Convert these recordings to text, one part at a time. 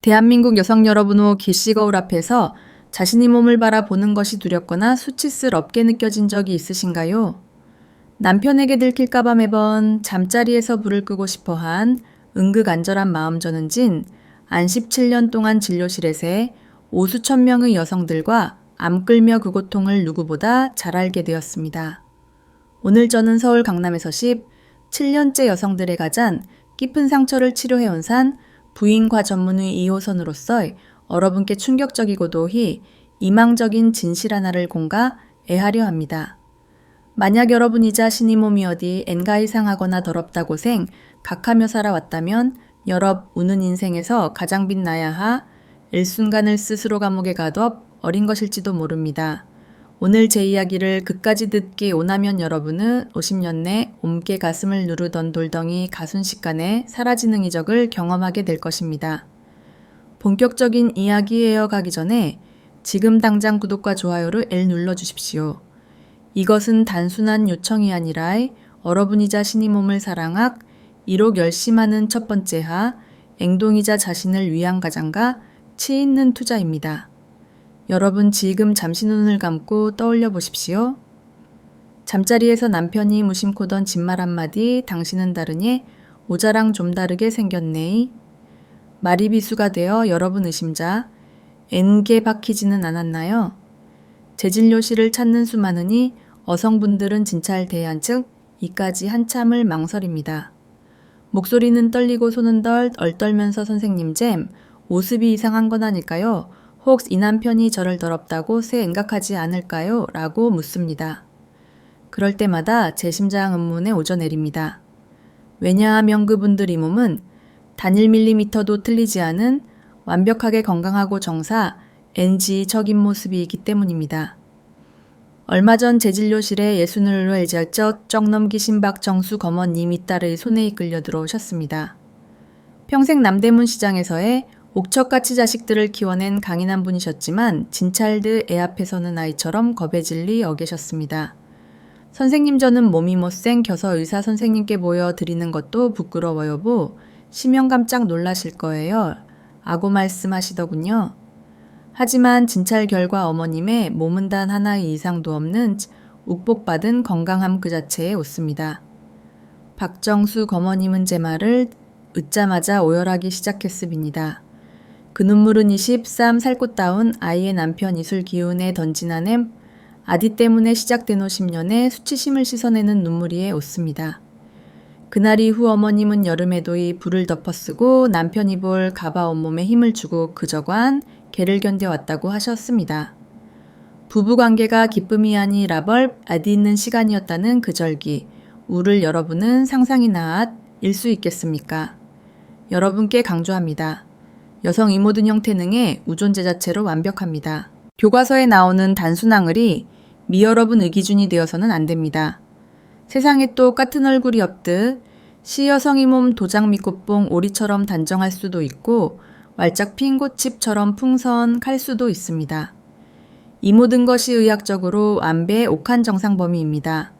대한민국 여성 여러분 후 기씨 거울 앞에서 자신의 몸을 바라보는 것이 두렵거나 수치스럽게 느껴진 적이 있으신가요? 남편에게 들킬까봐 매번 잠자리에서 불을 끄고 싶어한 응급안절한 마음 전은진 안 17년 동안 진료실에서 오수천 명의 여성들과 암 끌며 그 고통을 누구보다 잘 알게 되었습니다. 오늘 저는 서울 강남에서 17년째 여성들의 가장 깊은 상처를 치료해온 산 부인과 전문의 2호선으로서 여러분께 충격적이고도 희망적인 진실 하나를 공가 애하려 합니다. 만약 여러분이 자신의 몸이 어디 엔가 이상하거나 더럽다고 각하며 살아왔다면 여럽 우는 인생에서 가장 빛나야 하 일순간을 스스로 감옥에 가둬 어린 것일지도 모릅니다. 오늘 제 이야기를 끝까지 듣기 원하면 여러분은 50년 내 옴게 가슴을 누르던 돌덩이 가순식간에 사라지는 이적을 경험하게 될 것입니다. 본격적인 이야기에 이어가기 전에 지금 당장 구독과 좋아요를 눌러주십시오. 이것은 단순한 요청이 아니라 여러분이 자신의 몸을 사랑학 이록 열심하는 첫 번째 행동이자 자신을 위한 가장과 치 있는 투자입니다. 여러분 지금 잠시 눈을 감고 떠올려 보십시오. 잠자리에서 남편이 무심코던 진말 한마디 당신은 다르니 오자랑 좀 다르게 생겼네. 말이 비수가 되어 여러분 의심자 N개 박히지는 않았나요? 재진료실을 찾는 수많으니 여성분들은 진찰 대안 즉 이까지 한참을 망설입니다. 목소리는 떨리고 손은 덜 얼떨면서 선생님 잼 모습이 이상한 건 아닐까요? 혹 이 남편이 저를 더럽다고 생각하지 않을까요? 라고 묻습니다. 그럴 때마다 제 심장 음문에 오져내립니다. 왜냐하면 그분들이 몸은 단 1mm도 틀리지 않은 완벽하게 건강하고 정사 NG적인 모습이기 때문입니다. 얼마 전 재진료실에 예순을 외절쩍 넘기신 박정수 검언님이 딸의 손에 이끌려 들어오셨습니다. 평생 남대문 시장에서의 옥척같이 자식들을 키워낸 강인한 분이셨지만 진찰드 애 앞에서는 아이처럼 겁에 질리 어계셨습니다. 선생님 저는 몸이 못생 겨서 의사 선생님께 보여드리는 것도 부끄러워요 부 심형 깜짝 놀라실 거예요. 라고 말씀하시더군요. 하지만 진찰 결과 어머님의 몸은 단 하나의 이상도 없는 욱복받은 건강함 그 자체에 웃습니다. 박정수 검어님은 제 말을 듣자마자 오열하기 시작했습니다. 그 눈물은 23 살꽃다운 아이의 남편 이술 기운에 던진 아냄 아디 때문에 시작된 50년의 수치심을 씻어내는 눈물이에 웃습니다. 그날 이후 어머님은 여름에도 이 불을 덮어쓰고 남편이 볼 가바 온몸에 힘을 주고 그저관 개를 견뎌왔다고 하셨습니다. 부부관계가 기쁨이 아니라벌 아디 있는 시간이었다는 그 절기 우를 여러분은 상상이나 일 수 있겠습니까? 여러분께 강조합니다. 여성 이모든 형태능의 우존재 자체로 완벽합니다. 교과서에 나오는 단순항을이 미여러분 의기준이 되어서는 안 됩니다. 세상에 똑같은 얼굴이 없듯 시여성이 몸 도장 밑꽃봉 오리처럼 단정할 수도 있고 활짝 핀 꽃잎처럼 풍선할 수도 있습니다. 이 모든 것이 의학적으로 안배의 옥한 정상 범위입니다.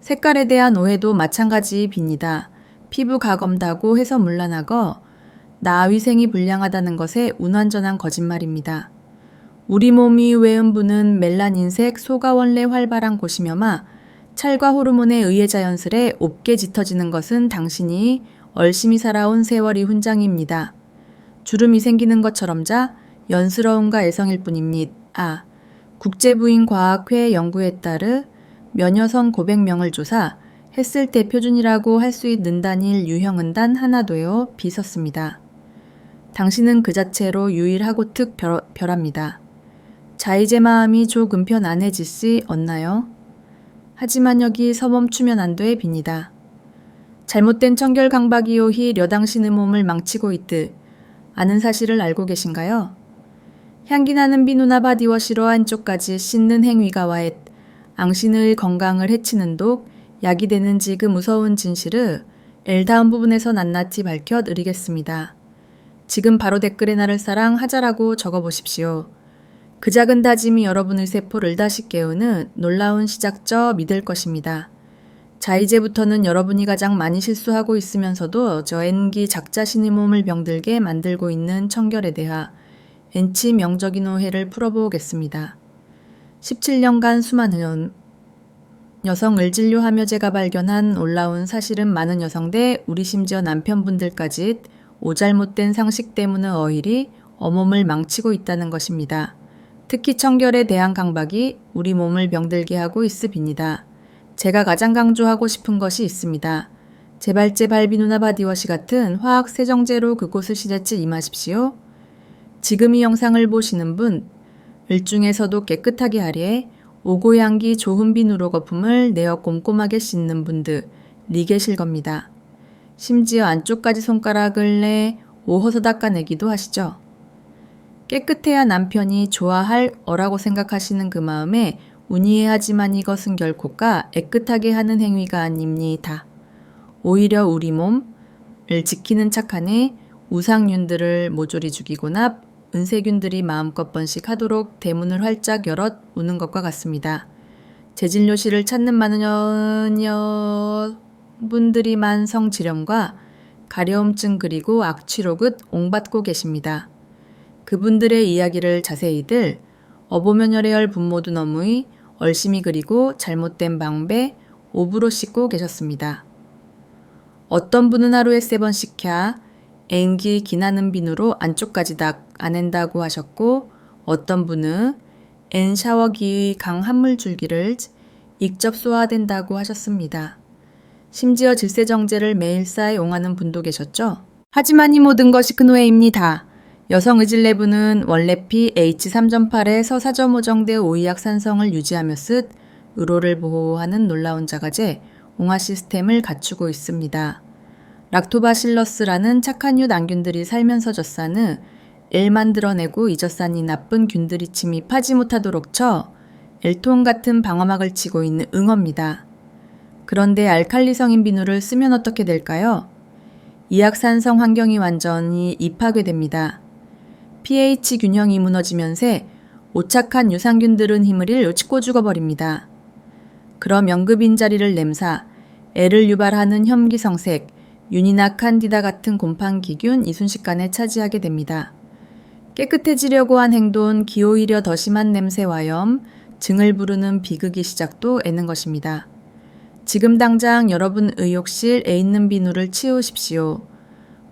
색깔에 대한 오해도 마찬가지입니다. 피부 가검다고 해서 문란하거 나위생이 불량하다는 것에 운완전한 거짓말입니다. 우리 몸이 외음부는 멜라닌색 소가 원래 활발한 곳이며마 찰과 호르몬에 의해 자연스레 옵게 짙어지는 것은 당신이 얼심히 살아온 세월이 훈장입니다. 주름이 생기는 것처럼 연스러움과 애성일 뿐입니다. 국제부인과학회 연구에 따르 면여성 900명을 조사 했을 때 표준이라고 할 수 있는 단일 유형은 단 하나도요 비섰습니다. 당신은 그 자체로 유일하고 특별합니다. 자이제 마음이 조금 편안해지시 없나요? 하지만 여기 서멈추면 안 돼 빕니다. 잘못된 청결 강박이요히 려당신의 몸을 망치고 있듯 아는 사실을 알고 계신가요? 향기나는 비누나 바디워시로 한쪽까지 씻는 행위가 와해 앙신의 건강을 해치는 독 약이 되는지 그 무서운 진실을 다음 부분에서 낱낱이 밝혀 드리겠습니다. 지금 바로 댓글에 나를 사랑하자라고 적어보십시오. 그 작은 다짐이 여러분의 세포를 다시 깨우는 놀라운 시작저 믿을 것입니다. 자, 이제부터는 여러분이 가장 많이 실수하고 있으면서도 저 N기 작자신의 몸을 병들게 만들고 있는 청결에 대하 N치 명적인 오해를 풀어보겠습니다. 17년간 수많은 여성을 진료하며 제가 발견한 놀라운 사실은 많은 여성대 우리 심지어 남편분들까지 오잘못된 상식 때문에 어일이 어몸을 망치고 있다는 것입니다. 특히 청결에 대한 강박이 우리 몸을 병들게 하고 있습니다. 제가 가장 강조하고 싶은 것이 있습니다. 제발제 발비누나 바디워시 같은 화학 세정제로 그곳을 시제치 임하십시오. 지금 이 영상을 보시는 분, 일중에서도 깨끗하게 하려 오고향기 좋은 비누로 거품을 내어 꼼꼼하게 씻는 분들이 계실 겁니다. 심지어 안쪽까지 손가락을 내 오호서 닦아내기도 하시죠. 깨끗해야 남편이 좋아할 어라고 생각하시는 그 마음에 운이해하지만 이것은 결코가 애끗하게 하는 행위가 아닙니다. 오히려 우리 몸을 지키는 착한에 우상균들을 모조리 죽이거나 은세균들이 마음껏 번식하도록 대문을 활짝 열어 우는 것과 같습니다. 재진료실을 찾는 많은 여분들이 만성질염과 가려움증 그리고 악취로 긋 옹받고 계십니다. 그분들의 이야기를 자세히들 어보면열애열 분모도 너무이 얼심히 그리고 잘못된 방배 오브로 씻고 계셨습니다. 어떤 분은 하루에 3번 씻겨 N기 기나는 비누로 안쪽까지 닦아낸다고 하셨고 어떤 분은 N 샤워기의 강한물 줄기를 익접 쏘아댄다고 하셨습니다. 심지어 질세정제를 매일 쌓아용하는 분도 계셨죠. 하지만 이 모든 것이 큰 오해입니다. 여성 의질내부는 원래피 H3.8의 서사점오정대 오이약 산성을 유지하며 쓴 의로를 보호하는 놀라운 자가제 옹화 시스템을 갖추고 있습니다. 락토바실러스라는 착한 유 난균들이 살면서 젖산을 만들어내고 이 젖산이 나쁜 균들이 침입하지 못하도록 쳐 L통 같은 방어막을 치고 있는 응어입니다. 그런데 알칼리성인 비누를 쓰면 어떻게 될까요? 이약산성 환경이 완전히 이파괴됩니다. pH 균형이 무너지면서 오착한 유산균들은 힘을 잃고 죽어버립니다. 그럼 연급 빈자리를 냄사, 애를 유발하는 혐기성색, 윤이나 칸디다 같은 곰팡기균 이순식간에 차지하게 됩니다. 깨끗해지려고 한 행동, 기오히려 더 심한 냄새와 염, 증을 부르는 비극이 시작도 애는 것입니다. 지금 당장 여러분 의욕실에 있는 비누를 치우십시오.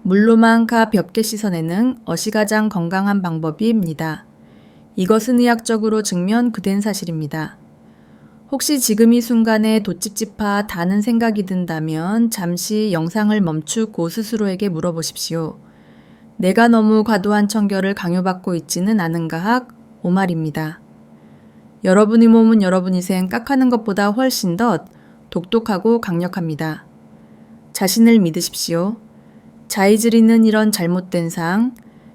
물로만 가볍게 씻어내는 것이 가장 건강한 방법입니다. 이것은 의학적으로 증명된 사실입니다. 혹시 지금 이 순간에 돛찝찝하 다는 생각이 든다면 잠시 영상을 멈추고 스스로에게 물어보십시오. 내가 너무 과도한 청결을 강요받고 있지는 않은가 학 오말입니다. 여러분의 몸은 여러분이 생각하는 것보다 훨씬 더 독특하고 강력합니다. 자신을 믿으십시오. 자의질이는 이런 잘못된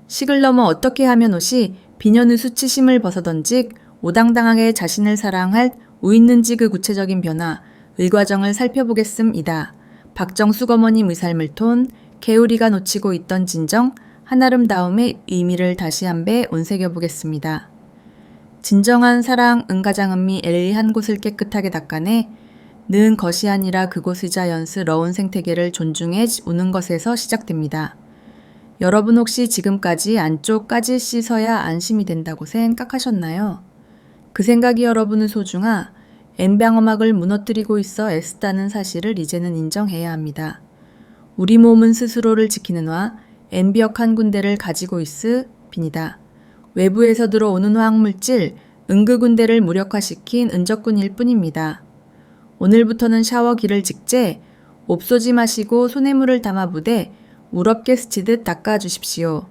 식을 넘어 어떻게 하면 옷이 비년의 수치심을 벗어던지 오당당하게 자신을 사랑할 있는지 그 구체적인 변화, 의과정을 살펴보겠습니다. 박정숙 어머님의 삶을 톤, 개우리가 놓치고 있던 진정, 한아름다움의 의미를 다시 한배 온새겨보겠습니다. 진정한 사랑, 은가장은미 엘리 한 곳을 깨끗하게 닦아내 는 것이 아니라 그곳이자 연스러운 생태계를 존중해 우는 것에서 시작됩니다. 여러분 혹시 지금까지 안쪽까지 씻어야 안심이 된다고 생각하셨나요? 그 생각이 여러분의 소중한 N방어막을 무너뜨리고 있어 애쓰다는 사실을 이제는 인정해야 합니다. 우리 몸은 스스로를 지키는 N벽한 군대를 가지고 있습니다. 외부에서 들어오는 화학물질, 응급군대를 무력화시킨 은적군일 뿐입니다. 오늘부터는 샤워기를 직제, 옵소지 마시고 손에 물을 담아 부대 물 없게 스치듯 닦아주십시오.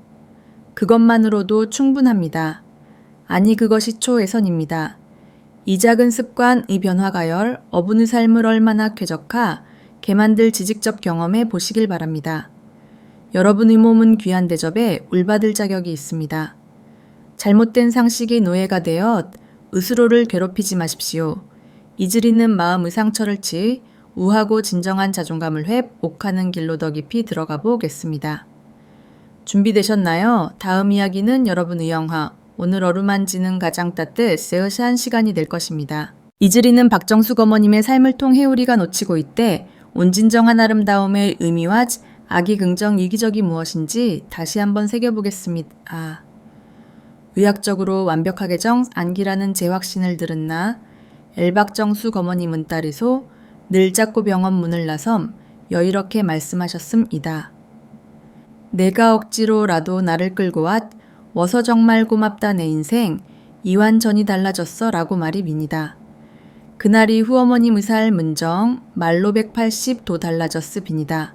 그것만으로도 충분합니다. 아니 그것이 초예선입니다. 이 작은 습관의 변화가열 어분의 삶을 얼마나 쾌적하 개만들 지직접 경험해 보시길 바랍니다. 여러분의 몸은 귀한 대접에 울받을 자격이 있습니다. 잘못된 상식이 노예가 되어 스스로를 괴롭히지 마십시오. 이즈리는 마음의 상처를 치 우하고 진정한 자존감을 회복하는 길로 더 깊이 들어가 보겠습니다. 준비되셨나요? 다음 이야기는 여러분의 영화 오늘 어루만지는 가장 따뜻 세어시한 시간이 될 것입니다. 이즈리는 박정숙 어머님의 삶을 통해 우리가 놓치고 있대 온진정한 아름다움의 의미와 악의 긍정 이기적이 무엇인지 다시 한번 새겨보겠습니다. 의학적으로 완벽하게 안기라는 제 확신을 들은 나 엘박정숙 어머니 문따리소 늘 잡고 병원 문을 나섬 여이렇게 말씀하셨습니다. 내가 억지로라도 나를 끌고 워서 정말 고맙다 내 인생 이완전이 달라졌어 라고 말이 미니다. 그날 이후 어머님의 삶은정 말로 180도 달라졌으 비니다.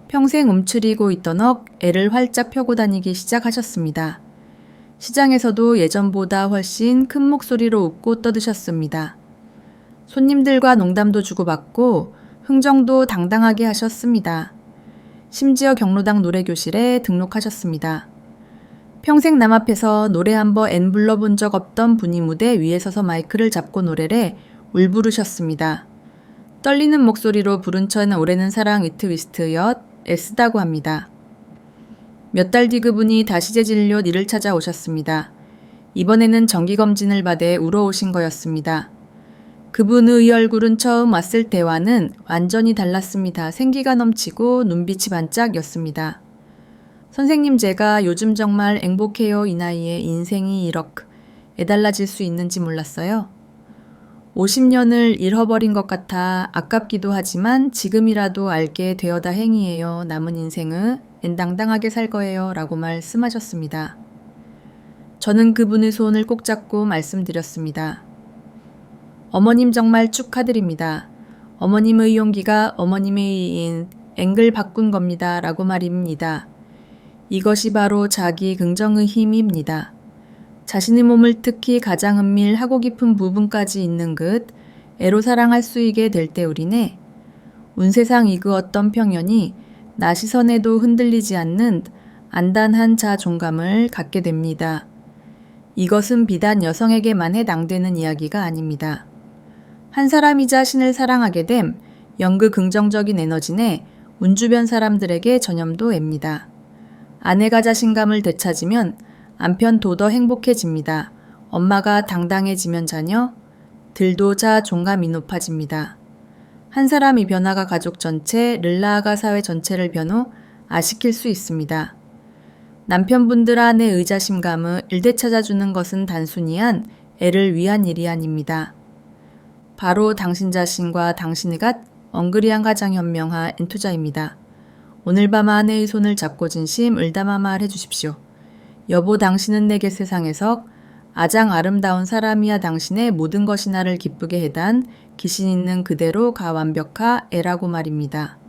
평생 움츠리고 있던 애를 활짝 펴고 다니기 시작하셨습니다. 시장에서도 예전보다 훨씬 큰 목소리로 웃고 떠드셨습니다. 손님들과 농담도 주고받고 흥정도 당당하게 하셨습니다. 심지어 경로당 노래교실에 등록하셨습니다. 평생 남 앞에서 노래 한 번 불러본 적 없던 분이 무대 위에 서서 마이크를 잡고 노래를 울부르셨습니다. 떨리는 목소리로 부른 천 올해는 사랑 위트위스트엿 애쓰다고 합니다. 몇 달 뒤 그분이 다시 재진료 이를 찾아오셨습니다. 이번에는 정기검진을 받아 울어오신 거였습니다. 그분의 얼굴은 처음 왔을 때와는 완전히 달랐습니다. 생기가 넘치고 눈빛이 반짝였습니다. 선생님 제가 요즘 정말 행복해요. 이 나이에 인생이 이렇게 애달라질 수 있는지 몰랐어요. 50년을 잃어버린 것 같아 아깝기도 하지만 지금이라도 알게 되어다 행이에요. 남은 인생은 당당하게 살 거예요. 라고 말씀하셨습니다. 저는 그분의 손을 꼭 잡고 말씀드렸습니다. 어머님 정말 축하드립니다. 어머님의 용기가 어머님의 앵글 바꾼 겁니다. 라고 말입니다. 이것이 바로 자기 긍정의 힘입니다. 자신의 몸을 특히 가장 은밀하고 깊은 부분까지 있는 애로 사랑할 수 있게 될 때 우리네 운세상 이그 어떤 평연이 나 시선에도 흔들리지 않는 안단한 자존감을 갖게 됩니다. 이것은 비단 여성에게만 해당되는 이야기가 아닙니다. 한 사람이 자신을 사랑하게 됨 연극 긍정적인 에너지네 운 주변 사람들에게 전염도 앱니다. 아내가 자신감을 되찾으면 남편도 더 행복해집니다. 엄마가 당당해지면 자녀들도 자존감이 높아집니다. 한 사람의 변화가 가족 전체를 나아가 사회 전체를 변화시킬 수 있습니다. 남편분들 아내의 자신감을 되찾아주는 것은 단순히 애를 위한 일이 아닙니다. 바로 당신 자신과 당신의 엉그리한 가장 현명한 투자입니다. 오늘 밤 아내의 손을 잡고 진심을 담아 말해 주십시오. 여보 당신은 내게 세상에서 가장 아름다운 사람이야. 당신의 모든 것이 나를 기쁘게 해단 기신 있는 그대로 가 완벽하 애라고 말입니다.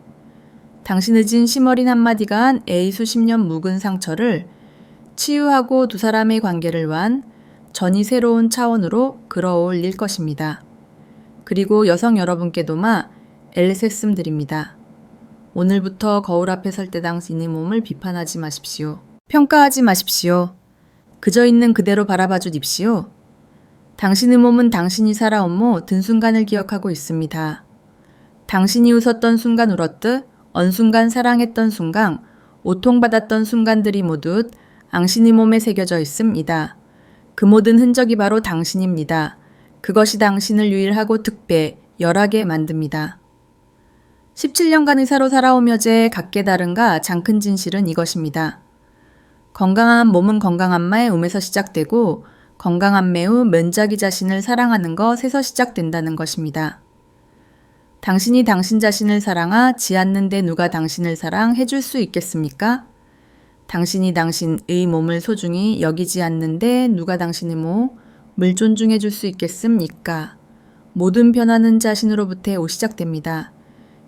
당신의 진심 어린 한마디가 애의 수십 년 묵은 상처를 치유하고 두 사람의 관계를 전이 새로운 차원으로 끌어올릴 것입니다. 그리고 여성 여러분께도마 엘세씀 드립니다. 오늘부터 거울 앞에 설 때 당신의 몸을 비판하지 마십시오. 평가하지 마십시오. 그저 있는 그대로 바라봐 주십시오. 당신의 몸은 당신이 살아온 모든 순간을 기억하고 있습니다. 당신이 웃었던 순간 울었듯 어느 순간 사랑했던 순간 고통받았던 순간들이 모두 당신의 몸에 새겨져 있습니다. 그 모든 흔적이 바로 당신입니다. 그것이 당신을 유일하고 특별하게 만듭니다. 17년간 의사로 살아오며 제 갖게 다른가 장큰 진실은 이것입니다. 건강한 몸은 건강한 마음에서 시작되고 건강한 매우 면자기 자신을 사랑하는 것에서 시작된다는 것입니다. 당신이 당신 자신을 사랑하지 않는데 누가 당신을 사랑해 줄 수 있겠습니까? 당신이 당신의 몸을 소중히 여기지 않는데 누가 당신의 몸을 존중해 줄 수 있겠습니까? 모든 변화는 자신으로부터 시작됩니다.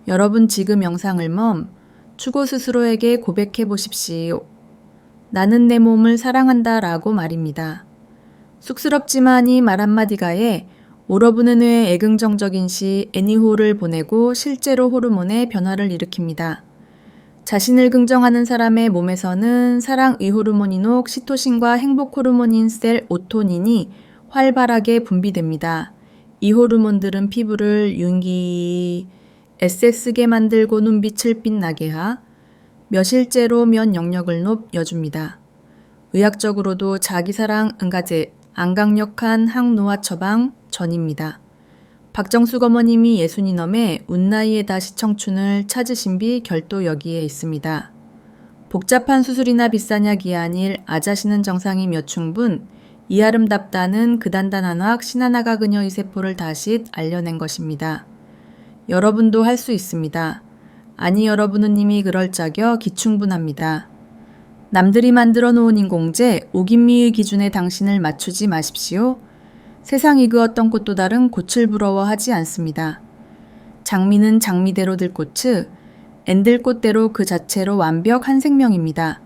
여러분 지금 영상을 멈추고 스스로에게 고백해 보십시오. 나는 내 몸을 사랑한다 라고 말입니다. 쑥스럽지만 이 말 한마디가에 오러부는 후에 애긍정적인 시 애니호를 보내고 실제로 호르몬의 변화를 일으킵니다. 자신을 긍정하는 사람의 몸에서는 사랑의 호르몬인 옥시토신과 행복 호르몬인 세로토닌이 활발하게 분비됩니다. 이 호르몬들은 피부를 윤기 애쓰게 만들고 눈빛을 빛나게 며실째로 면 영역을 높여줍니다. 의학적으로도 자기사랑 응가제 안강력한 항노화 처방 전입니다. 박정숙 어머님이 예순이 넘에 운나이에 다시 청춘을 찾으신 비 결도 여기에 있습니다. 복잡한 수술이나 비싼 약이 아닐 아자시는 정상이 몇 충분 이 아름답다는 그 단단한 확 신하나가 그녀의 세포를 다시 알려낸 것입니다. 여러분도 할 수 있습니다. 아니 여러분은 이미 그럴 자격 기충분합니다. 남들이 만들어 놓은 인공제 오김미의 기준에 당신을 맞추지 마십시오. 세상이 그 어떤 꽃도 다른 꽃을 부러워하지 않습니다. 장미는 장미대로 들 꽃을 앤들 꽃대로 그 자체로 완벽한 생명입니다.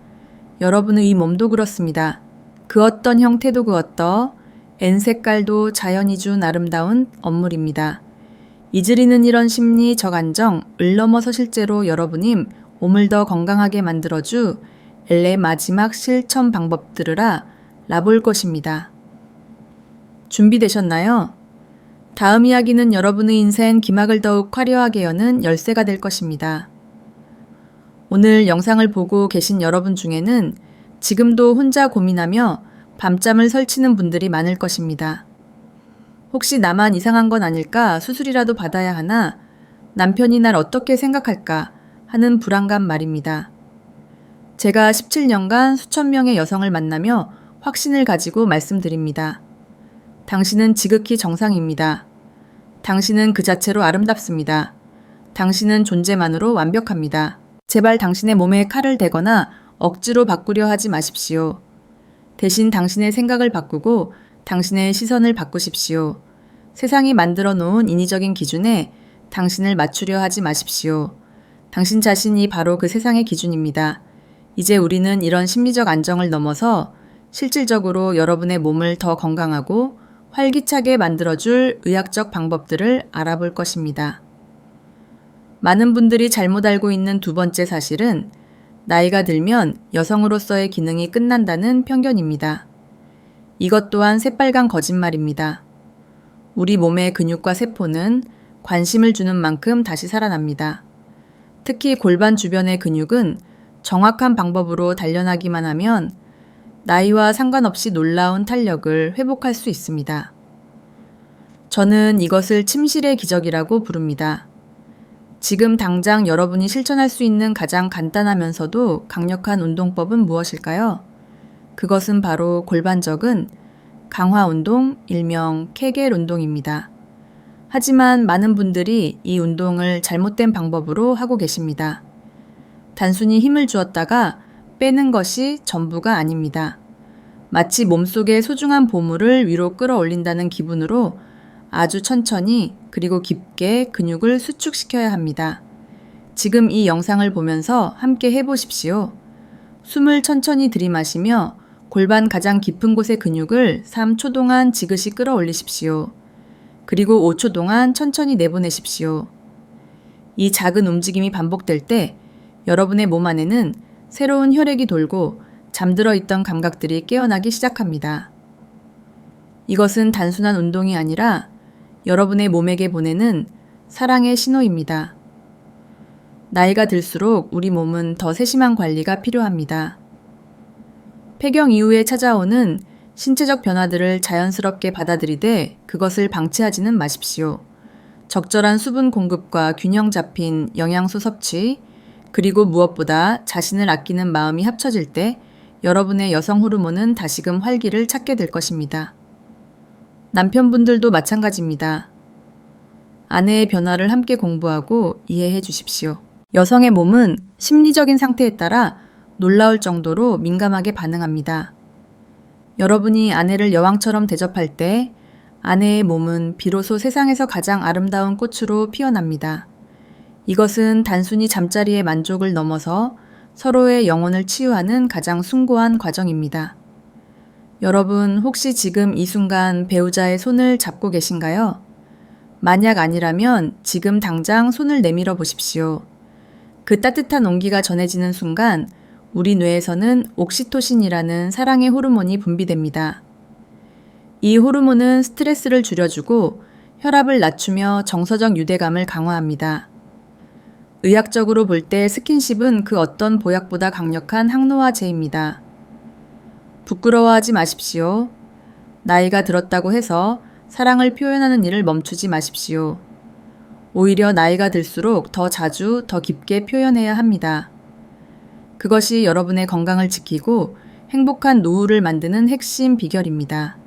여러분의 이 몸도 그렇습니다. 그 어떤 형태도 그 어떠 앤 색깔도 자연이 준 아름다운 언물입니다. 이즈리는 이런 심리 적안정 을 넘어서 실제로 여러분임 몸을 더 건강하게 만들어주 엘레 마지막 실천 방법들을 알아볼 것입니다. 준비되셨나요? 다음 이야기는 여러분의 인생 기막을 더욱 화려하게 여는 열쇠가 될 것입니다. 오늘 영상을 보고 계신 여러분 중에는 지금도 혼자 고민하며 밤잠을 설치는 분들이 많을 것입니다. 혹시 나만 이상한 건 아닐까 수술이라도 받아야 하나 남편이 날 어떻게 생각할까 하는 불안감 말입니다. 제가 17년간 수천 명의 여성을 만나며 확신을 가지고 말씀드립니다. 당신은 지극히 정상입니다. 당신은 그 자체로 아름답습니다. 당신은 존재만으로 완벽합니다. 제발 당신의 몸에 칼을 대거나 억지로 바꾸려 하지 마십시오. 대신 당신의 생각을 바꾸고 당신의 시선을 바꾸십시오. 세상이 만들어 놓은 인위적인 기준에 당신을 맞추려 하지 마십시오. 당신 자신이 바로 그 세상의 기준입니다. 이제 우리는 이런 심리적 안정을 넘어서 실질적으로 여러분의 몸을 더 건강하고 활기차게 만들어줄 의학적 방법들을 알아볼 것입니다. 많은 분들이 잘못 알고 있는 두 번째 사실은 나이가 들면 여성으로서의 기능이 끝난다는 편견입니다. 이것 또한 새빨간 거짓말입니다. 우리 몸의 근육과 세포는 관심을 주는 만큼 다시 살아납니다. 특히 골반 주변의 근육은 정확한 방법으로 단련하기만 하면 나이와 상관없이 놀라운 탄력을 회복할 수 있습니다. 저는 이것을 침실의 기적이라고 부릅니다. 지금 당장 여러분이 실천할 수 있는 가장 간단하면서도 강력한 운동법은 무엇일까요? 그것은 바로 골반적은 강화 운동, 일명 케겔 운동입니다. 하지만 많은 분들이 이 운동을 잘못된 방법으로 하고 계십니다. 단순히 힘을 주었다가 빼는 것이 전부가 아닙니다. 마치 몸속의 소중한 보물을 위로 끌어올린다는 기분으로 아주 천천히 그리고 깊게 근육을 수축시켜야 합니다. 지금 이 영상을 보면서 함께 해보십시오. 숨을 천천히 들이마시며 골반 가장 깊은 곳의 근육을 3초 동안 지그시 끌어올리십시오. 그리고 5초 동안 천천히 내보내십시오. 이 작은 움직임이 반복될 때 여러분의 몸 안에는 새로운 혈액이 돌고 잠들어 있던 감각들이 깨어나기 시작합니다. 이것은 단순한 운동이 아니라 여러분의 몸에게 보내는 사랑의 신호입니다. 나이가 들수록 우리 몸은 더 세심한 관리가 필요합니다. 폐경 이후에 찾아오는 신체적 변화들을 자연스럽게 받아들이되 그것을 방치하지는 마십시오. 적절한 수분 공급과 균형 잡힌 영양소 섭취, 그리고 무엇보다 자신을 아끼는 마음이 합쳐질 때 여러분의 여성 호르몬은 다시금 활기를 찾게 될 것입니다. 남편분들도 마찬가지입니다. 아내의 변화를 함께 공부하고 이해해 주십시오. 여성의 몸은 심리적인 상태에 따라 놀라울 정도로 민감하게 반응합니다. 여러분이 아내를 여왕처럼 대접할 때 아내의 몸은 비로소 세상에서 가장 아름다운 꽃으로 피어납니다. 이것은 단순히 잠자리의 만족을 넘어서 서로의 영혼을 치유하는 가장 숭고한 과정입니다. 여러분 혹시 지금 이 순간 배우자의 손을 잡고 계신가요? 만약 아니라면 지금 당장 손을 내밀어 보십시오. 그 따뜻한 온기가 전해지는 순간 우리 뇌에서는 옥시토신이라는 사랑의 호르몬이 분비됩니다. 이 호르몬은 스트레스를 줄여주고 혈압을 낮추며 정서적 유대감을 강화합니다. 의학적으로 볼 때 스킨십은 그 어떤 보약보다 강력한 항노화제입니다. 부끄러워하지 마십시오. 나이가 들었다고 해서 사랑을 표현하는 일을 멈추지 마십시오. 오히려 나이가 들수록 더 자주, 더 깊게 표현해야 합니다. 그것이 여러분의 건강을 지키고 행복한 노후를 만드는 핵심 비결입니다.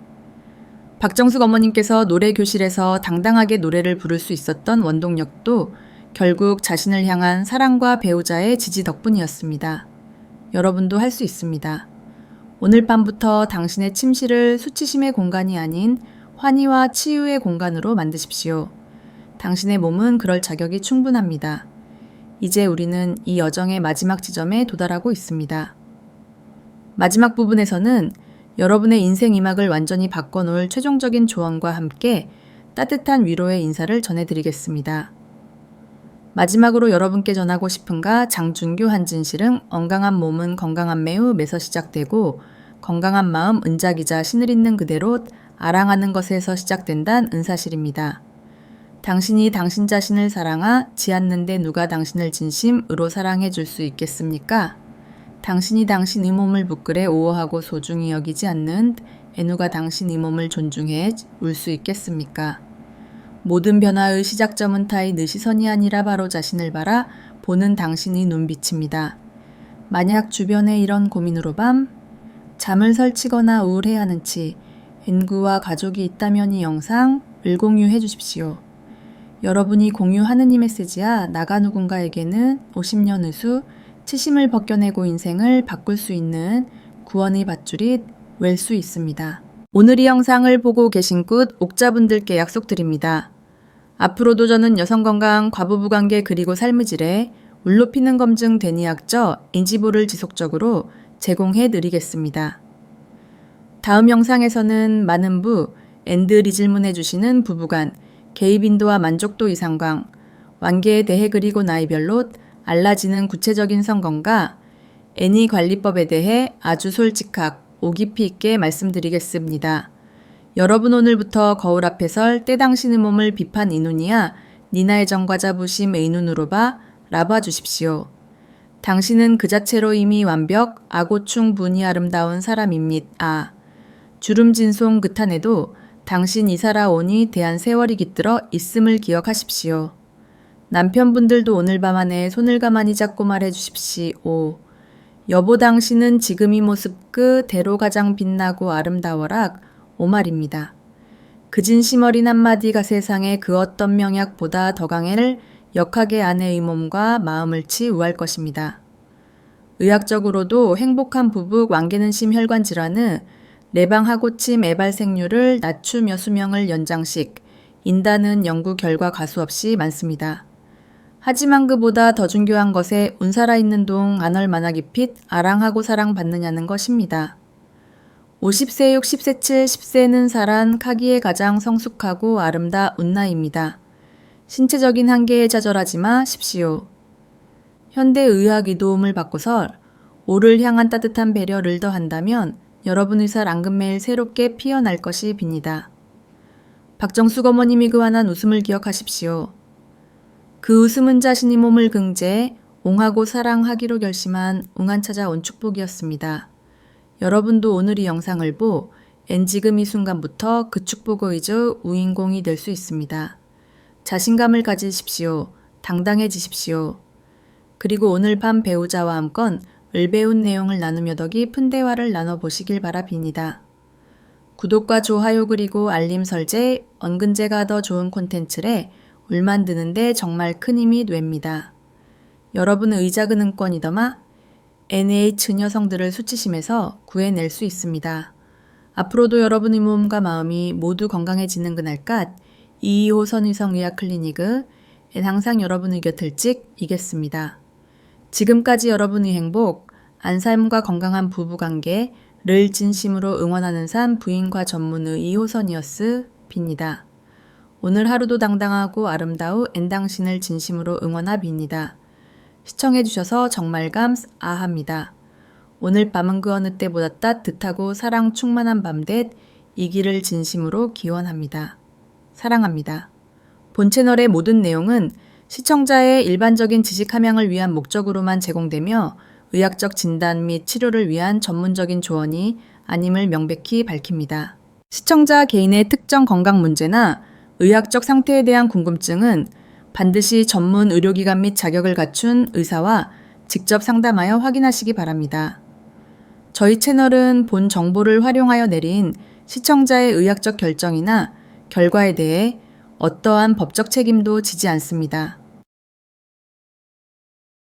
박정숙 어머님께서 노래 교실에서 당당하게 노래를 부를 수 있었던 원동력도 결국 자신을 향한 사랑과 배우자의 지지 덕분이었습니다. 여러분도 할 수 있습니다. 오늘 밤부터 당신의 침실을 수치심의 공간이 아닌 환희와 치유의 공간으로 만드십시오. 당신의 몸은 그럴 자격이 충분합니다. 이제 우리는 이 여정의 마지막 지점에 도달하고 있습니다. 마지막 부분에서는 여러분의 인생 이막을 완전히 바꿔놓을 최종적인 조언과 함께 따뜻한 위로의 인사를 전해드리겠습니다. 마지막으로 여러분께 전하고 싶은가 장준규 한진실은 건강한 몸은 건강한 매우에서 시작되고 건강한 마음 은자기자 신을 있는 그대로 아랑하는 것에서 시작된다는 은사실입니다. 당신이 당신 자신을 사랑하지 않는데 누가 당신을 진심으로 사랑해 줄 수 있겠습니까? 당신이 당신의 몸을 부끄레 오어하고 소중히 여기지 않는 누가 당신의 몸을 존중해 울 수 있겠습니까? 모든 변화의 시작점은 타의 느 시선이 아니라 바로 자신을 바라 보는 당신의 눈빛입니다. 만약 주변에 이런 고민으로 잠을 설치거나 우울해하는 치 인구와 가족이 있다면 이 영상을 공유해 주십시오. 여러분이 공유하는 이 메시지야 나가 누군가에게는 50년 의수 치심을 벗겨내고 인생을 바꿀 수 있는 구원의 밧줄이 될 수 있습니다. 오늘 이 영상을 보고 계신 끝 옥자분들께 약속드립니다. 앞으로도 저는 여성건강, 과부부관계 그리고 삶의 질에 울높이는 검증 대니학적 인지보를 지속적으로 제공해 드리겠습니다. 다음 영상에서는 많은 앤들이 질문해 주시는 부부간, 개입 인도와 만족도 이상광, 완계에 대해 그리고 나이별로 알라지는 구체적인 성건과 애니 관리법에 대해 아주 솔직하고 오깊이 있게 말씀드리겠습니다. 여러분 오늘부터 거울 앞에 설 때 당신의 몸을 비판 이눈이야 니나의 정과 자부심 의눈으로 라봐 주십시오. 당신은 그 자체로 이미 완벽, 아고충 분이 아름다운 사람입니다. 주름진송 그탄에도 당신 이사라오니 대한 세월이 깃들어 있음을 기억하십시오. 남편분들도 오늘 밤 안에 손을 가만히 잡고 말해 주십시오. 여보 당신은 지금 이 모습 그대로 가장 빛나고 아름다워라 오 말입니다. 그 진심 어린 한마디가 세상에 그 어떤 명약보다 더 강해를 역하게 아내의 몸과 마음을 치유할 것입니다. 의학적으로도 행복한 부부 완계는 심혈관 질환의 내방하고침 애발생률을 낮추며 수명을 연장식 인다는 연구 결과 가수 없이 많습니다. 하지만 그보다 더 중요한 것에 운 살아있는 동 안 얼마나 깊이 아랑하고 사랑받느냐는 것입니다. 50세 6, 10세 7, 10세는 살한 카기에 가장 성숙하고 아름다운 나이입니다. 신체적인 한계에 좌절하지 마십시오. 현대의학의 도움을 받고서 오를 향한 따뜻한 배려를 더한다면 여러분의 살 앙금매일 새롭게 피어날 것이 빕니다. 박정숙 어머님이 그완한 웃음을 기억하십시오. 그 웃음은 자신의 몸을 긍제, 옹하고 사랑하기로 결심한 웅한차자 온 축복이었습니다. 여러분도 오늘 이 영상을 지금 이 순간부터 그 축복의 우인공이 될 수 있습니다. 자신감을 가지십시오. 당당해지십시오. 그리고 오늘 밤 배우자와 함께 배운 내용을 나누며 더 깊은 대화를 나눠보시길 바라빕니다. 구독과 좋아요 그리고 알림 설정, 언근제가 더 좋은 콘텐츠래 울 만드는데 정말 큰 힘이 됩니다. 여러분의 의작은 응권이더마 NH 여성들을 수치심에서 구해낼 수 있습니다. 앞으로도 여러분의 몸과 마음이 모두 건강해지는 그날까지 2호선 의성의학 클리닉은 항상 여러분의 곁을 이겠습니다. 지금까지 여러분의 행복, 안삶과 건강한 부부관계를 진심으로 응원하는 산 부인과 전문의 2호선이었습니다. 오늘 하루도 당당하고 아름다운 당신을 진심으로 응원합니다. 시청해주셔서 정말 감사합니다. 오늘 밤은 그 어느 때보다 따뜻하고 사랑 충만한 밤 되기를 진심으로 기원합니다. 사랑합니다. 본 채널의 모든 내용은 시청자의 일반적인 지식 함양을 위한 목적으로만 제공되며 의학적 진단 및 치료를 위한 전문적인 조언이 아님을 명백히 밝힙니다. 시청자 개인의 특정 건강 문제나 의학적 상태에 대한 궁금증은 반드시 전문 의료기관 및 자격을 갖춘 의사와 직접 상담하여 확인하시기 바랍니다. 저희 채널은 본 정보를 활용하여 내린 시청자의 의학적 결정이나 결과에 대해 어떠한 법적 책임도 지지 않습니다.